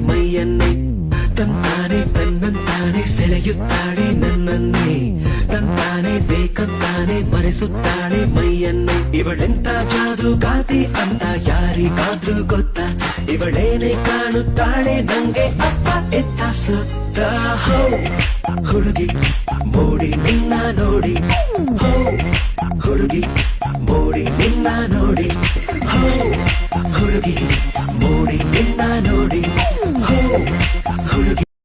ಮೈಯನ್ನೇ ತಂತಾನೆ ತನ್ನಂತಾನೆ ಸೆಳೆಯುತ್ತಾಳೆ ನನ್ನನ್ನೇ ತಂತಾನೆ ಬೇಕಂತಾನೆ ಮರೆಸುತ್ತಾಳೆ ಮೈಯನ್ನೇ ಇವಳೆಂತ ಜಾದುಗಾತಿ ಅಂತ ಯಾರಿಗಾದ್ರೂ ಗೊತ್ತಾ ಇವಳೇನೆ ಕಾಣುತ್ತಾಳೆ ನಂಗೆ ಅಪ್ಪ ಎತ್ತ ಸುತ್ತ ಹೋ ಹುಡುಗಿ ಮೋಡಿ ನಿನ್ನ ನೋಡಿ ಹೋ ಹುಡುಗಿ ಮೋಡಿ ನಿನ್ನ ನೋಡಿ ಹೋ ಹುಡುಗಿ ಮೋಡಿ ನಿನ್ನ ನೋಡಿ ಹೋ ಹುಡುಗಿ